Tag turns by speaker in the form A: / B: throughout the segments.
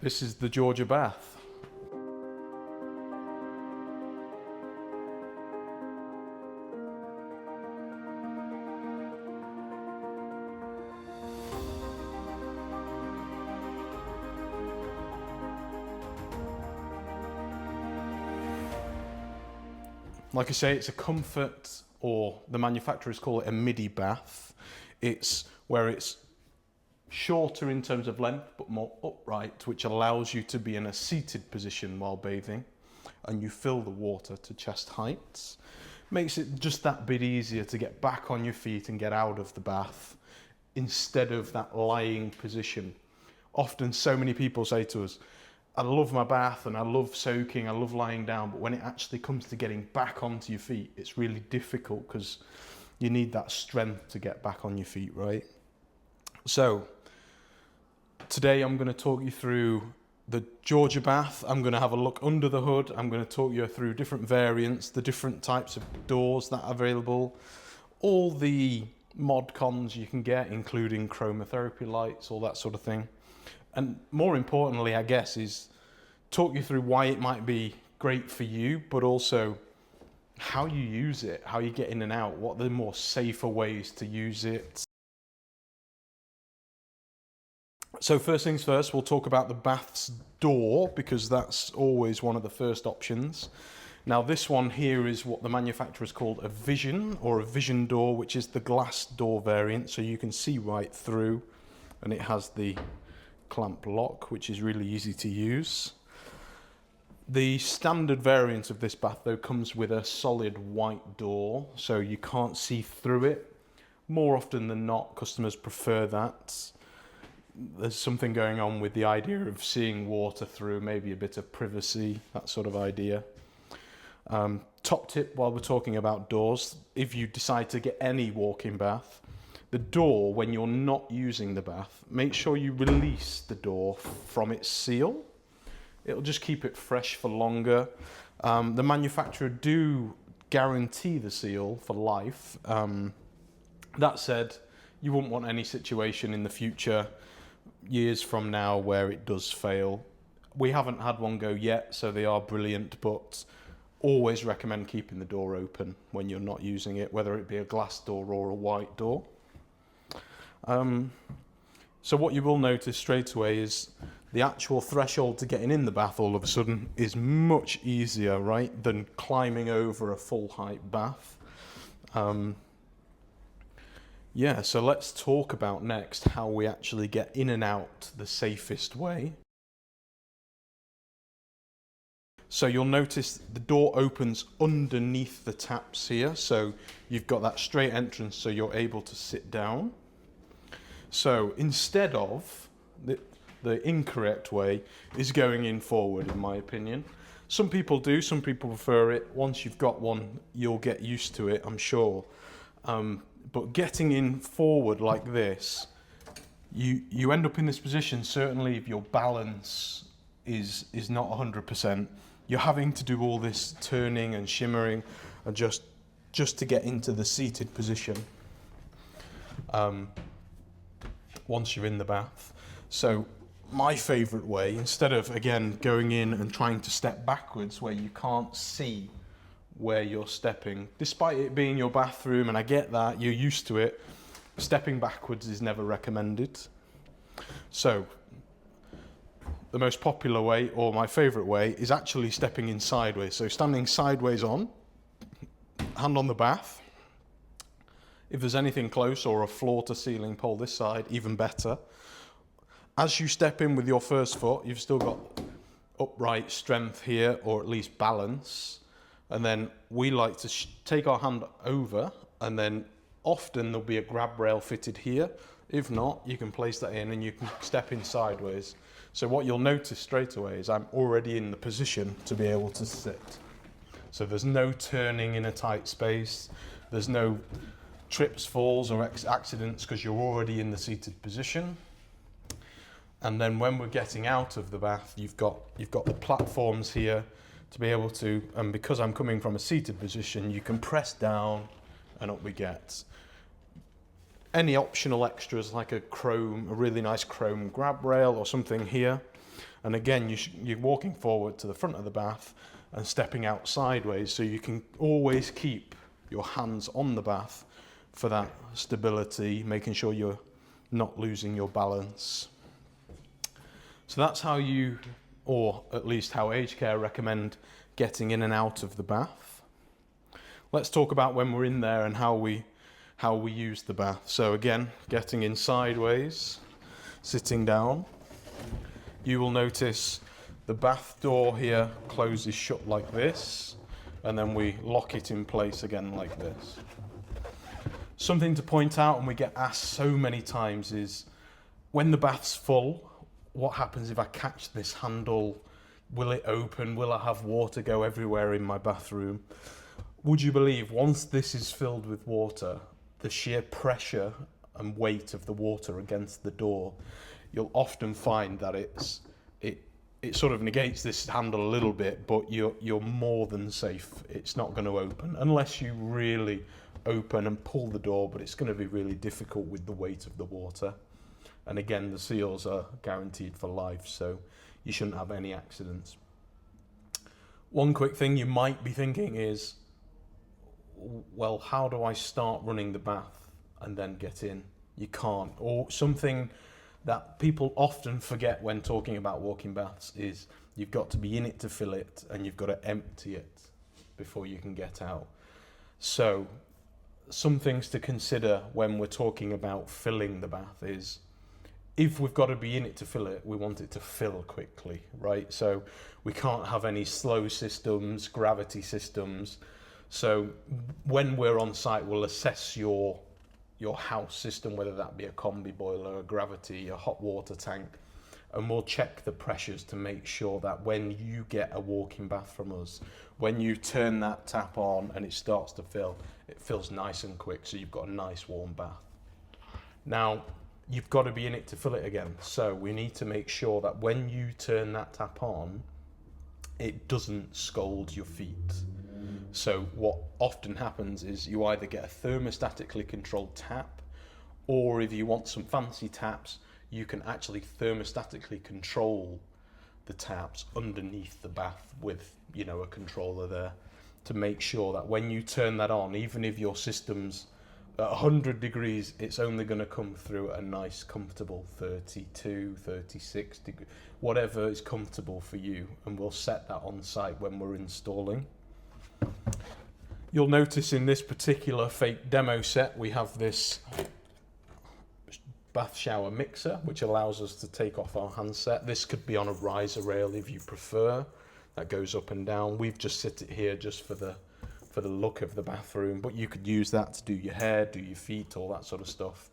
A: This is the Georgia bath. Like I say, it's a comfort, or the manufacturers call it a midi bath. It's where it's shorter in terms of length, but more upright, which allows you to be in a seated position while bathing, and you fill the water to chest height. Makes it just that bit easier to get back on your feet and get out of the bath instead of that lying position. Often so many people say to us, I love my bath and I love soaking, I love lying down, but when it actually comes to getting back onto your feet, it's really difficult because you need that strength to get back on your feet, right? So today I'm going to talk you through the Georgia bath. I'm going to have a look under the hood. I'm going to talk you through different variants, the different types of doors that are available, all the mod cons you can get, including chromotherapy lights, all that sort of thing. And more importantly, I guess, is talk you through why it might be great for you, but also how you use it, how you get in and out, what are the more safer ways to use it. So first things first, we'll talk about the bath's door, because that's always one of the first options. Now this one here is what the manufacturer's called a vision, or a vision door, which is the glass door variant, so you can see right through, and it has the clamp lock, which is really easy to use. The standard variant of this bath though comes with a solid white door, so you can't see through it. More often than not, customers prefer that. There's something going on with the idea of seeing water through, maybe a bit of privacy, that sort of idea. Top tip while we're talking about doors, if you decide to get any walk-in bath, the door, when you're not using the bath, make sure you release the door from its seal. It'll just keep it fresh for longer. The manufacturer do guarantee the seal for life. That said, you wouldn't want any situation in the future, years from now, where it does fail. We haven't had one go yet, so they are brilliant, but always recommend keeping the door open when you're not using it, whether it be a glass door or a white door. So what you will notice straight away is the actual threshold to getting in the bath all of a sudden is much easier, right, than climbing over a full height bath. Yeah, so let's talk about next how we actually get in and out the safest way. So you'll notice the door opens underneath the taps here, so you've got that straight entrance, so you're able to sit down. So instead of the incorrect way is going in forward, in my opinion. Some people do, some people prefer it. Once you've got one, you'll get used to it, I'm sure. But getting in forward like this, you end up in this position, certainly if your balance is not 100%, you're having to do all this turning and shimmering and just to get into the seated position. Once you're in the bath. So my favourite way, instead of again going in and trying to step backwards where you can't see where you're stepping, despite it being your bathroom, and I get that, you're used to it, stepping backwards is never recommended. So the most popular way, or my favourite way, is actually stepping in sideways. So standing sideways on, hand on the bath. If there's anything close, or a floor to ceiling pole this side, even better. As you step in with your first foot, you've still got upright strength here, or at least balance. And then we like to take our hand over, and then often there'll be a grab rail fitted here. If not, you can place that in and you can step in sideways. So what you'll notice straight away is I'm already in the position to be able to sit. So there's no turning in a tight space. There's no trips, falls or accidents because you're already in the seated position. And then when we're getting out of the bath, you've got the platforms here to be able to, and because I'm coming from a seated position, you can press down and up we get. Any optional extras like a really nice chrome grab rail or something here. And again, you're walking forward to the front of the bath and stepping out sideways, so you can always keep your hands on the bath for that stability, making sure you're not losing your balance. So that's how you, or at least how aged care recommend getting in and out of the bath. Let's talk about when we're in there and how we use the bath. So again, getting in sideways, sitting down. You will notice the bath door here closes shut like this, and then we lock it in place again like this. Something to point out, and we get asked so many times, is when the bath's full, what happens if I catch this handle? Will it open? Will I have water go everywhere in my bathroom? Would you believe once this is filled with water, the sheer pressure and weight of the water against the door, you'll often find that it sort of negates this handle a little bit, but you're more than safe. It's not going to open unless you really open and pull the door, but it's going to be really difficult with the weight of the water. And again, the seals are guaranteed for life, so you shouldn't have any accidents. One quick thing you might be thinking is, well, how do I start running the bath and then get in? You can't. Or something that people often forget when talking about walking baths is you've got to be in it to fill it, and you've got to empty it before you can get out. So some things to consider when we're talking about filling the bath is, if we've got to be in it to fill it, we want it to fill quickly, right? So we can't have any slow systems, gravity systems. So when we're on site, we'll assess your house system, whether that be a combi boiler, a gravity, a hot water tank, and we'll check the pressures to make sure that when you get a walking bath from us, when you turn that tap on and it starts to fill, it fills nice and quick, so you've got a nice warm bath. Now, you've got to be in it to fill it again, so we need to make sure that when you turn that tap on, it doesn't scald your feet. So what often happens is you either get a thermostatically controlled tap, or if you want some fancy taps, you can actually thermostatically control the taps underneath the bath with, a controller there, to make sure that when you turn that on, even if your system's at 100 degrees, it's only going to come through at a nice comfortable 32, 36 degrees, whatever is comfortable for you, and we'll set that on site when we're installing. You'll notice in this particular fake demo set, we have this bath shower mixer, which allows us to take off our handset. This could be on a riser rail if you prefer. That goes up and down. We've just set it here just for the look of the bathroom, but you could use that to do your hair, do your feet, all that sort of stuff.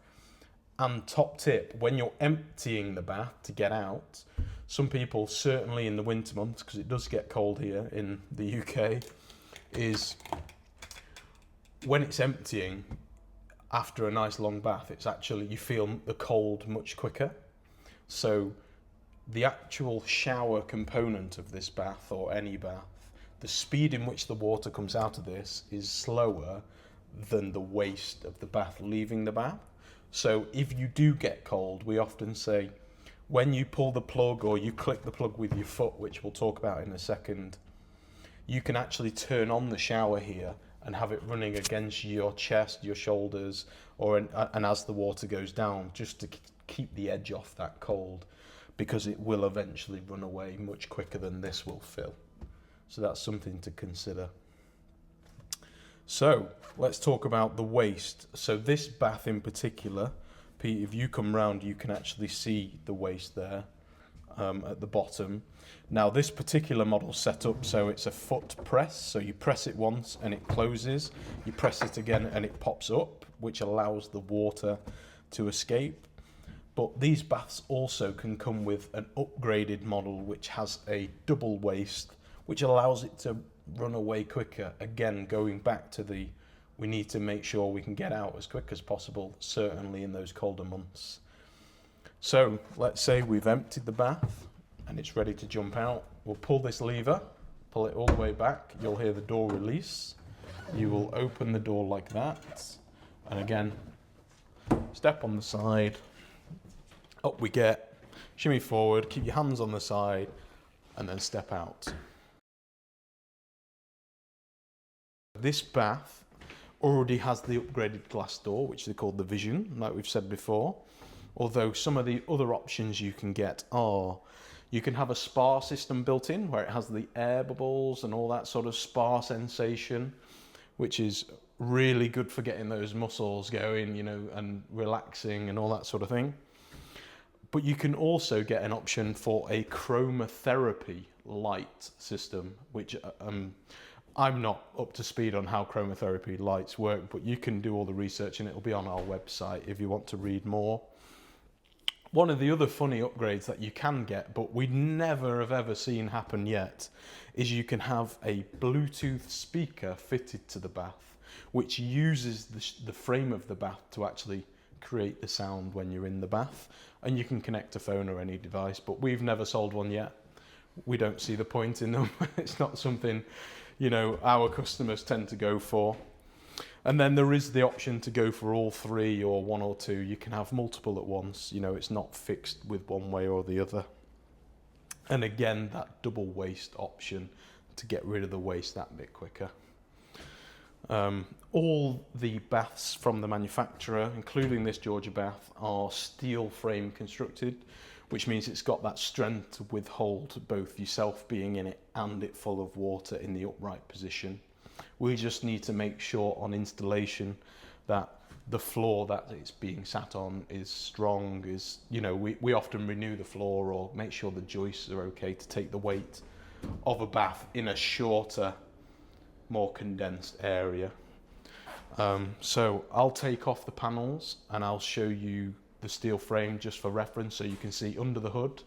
A: And top tip, when you're emptying the bath to get out, some people, certainly in the winter months, because it does get cold here in the UK, is when it's emptying after a nice long bath, it's actually, you feel the cold much quicker. So the actual shower component of this bath, or any bath, the speed in which the water comes out of this is slower than the waste of the bath leaving the bath. So if you do get cold, we often say, when you pull the plug or you click the plug with your foot, which we'll talk about in a second, you can actually turn on the shower here and have it running against your chest, your shoulders, and as the water goes down, just to keep the edge off that cold, because it will eventually run away much quicker than this will fill. So that's something to consider. So let's talk about the waste. So this bath in particular, Pete, if you come round, you can actually see the waste there at the bottom. Now this particular model set up so it's a foot press, so you press it once and it closes, you press it again and it pops up, which allows the water to escape. But these baths also can come with an upgraded model which has a double waste, which allows it to run away quicker. Again, going back to we need to make sure we can get out as quick as possible, certainly in those colder months. So let's say we've emptied the bath and it's ready to jump out. We'll pull this lever, pull it all the way back. You'll hear the door release. You will open the door like that. And again, step on the side. Up we get. shimmy forward, keep your hands on the side, and then step out. This bath already has the upgraded glass door, which they call the Vision, like we've said before. Although some of the other options you can get are, you can have a spa system built in where it has the air bubbles and all that sort of spa sensation, which is really good for getting those muscles going, you know, and relaxing and all that sort of thing. But you can also get an option for a chromotherapy light system, which I'm not up to speed on how chromotherapy lights work, but you can do all the research and it'll be on our website if you want to read more. One of the other funny upgrades that you can get, but we never have ever seen happen yet, is you can have a Bluetooth speaker fitted to the bath, which uses the frame of the bath to actually create the sound when you're in the bath. And you can connect a phone or any device, but we've never sold one yet. We don't see the point in them. It's not something, you know, our customers tend to go for. And then there is the option to go for all three or one or two. You can have multiple at once. You know, it's not fixed with one way or the other. And again, that double waste option to get rid of the waste that bit quicker. All the baths from the manufacturer, including this Georgia bath, are steel frame constructed, which means it's got that strength to withhold both yourself being in it and it full of water in the upright position. We just need to make sure on installation that the floor that it's being sat on is strong, is, you know, we often renew the floor or make sure the joists are okay to take the weight of a bath in a shorter, more condensed area. So I'll take off the panels and I'll show you the steel frame just for reference so you can see under the hood.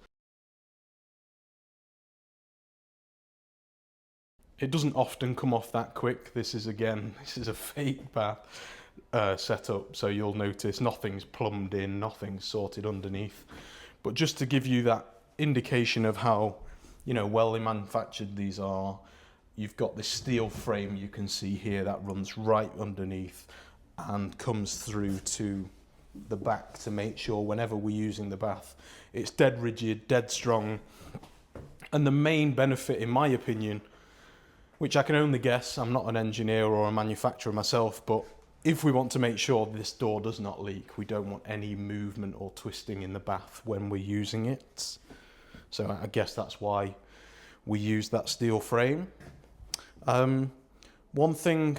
A: It doesn't often come off that quick. This is a fake bath setup, so you'll notice nothing's plumbed in, nothing's sorted underneath. But just to give you that indication of how, you know, well manufactured these are, you've got this steel frame you can see here that runs right underneath and comes through to the back to make sure whenever we're using the bath, it's dead rigid, dead strong. And the main benefit, in my opinion, which I can only guess, I'm not an engineer or a manufacturer myself, but if we want to make sure this door does not leak, we don't want any movement or twisting in the bath when we're using it. So I guess that's why we use that steel frame. One thing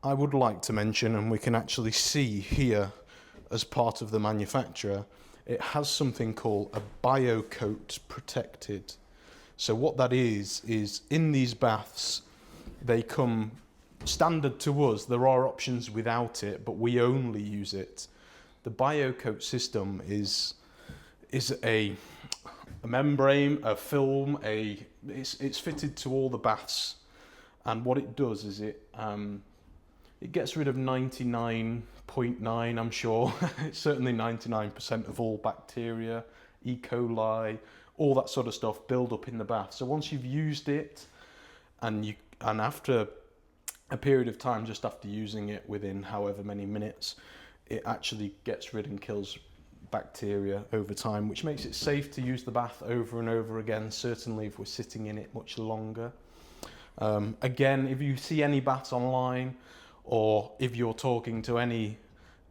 A: I would like to mention, and we can actually see here as part of the manufacturer, it has something called a BioCoat protected. So what that is in these baths, they come standard to us. There are options without it, but we only use it. The BioCoat system is a membrane, a film, it's fitted to all the baths. And what it does is it gets rid of 99.9, I'm sure, it's certainly 99% of all bacteria, E. coli, all that sort of stuff build up in the bath. So once you've used it, and after a period of time, just after using it, within however many minutes, it actually gets rid and kills bacteria over time, which makes it safe to use the bath over and over again, certainly if we're sitting in it much longer. Again, if you see any baths online, or if you're talking to any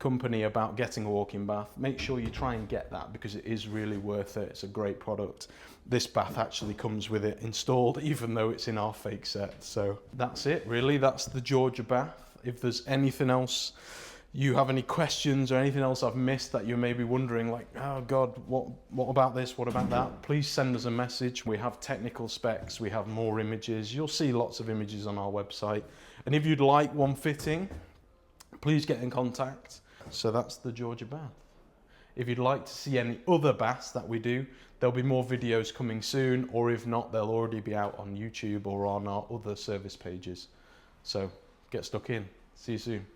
A: company about getting a walk-in bath, make sure you try and get that, because it is really worth it. It's a great product. This bath actually comes with it installed, even though it's in our fake set. So that's it, really. That's the Georgia bath. If there's anything else, you have any questions or anything else I've missed that you may be wondering, like, oh God, what about this, what about that, please send us a message. We have technical specs, we have more images. You'll see lots of images on our website. And if you'd like one fitting, please get in contact. So that's the Georgia bath. If you'd like to see any other baths that we do, there'll be more videos coming soon, or if not, they'll already be out on YouTube or on our other service pages. So get stuck in. See you soon.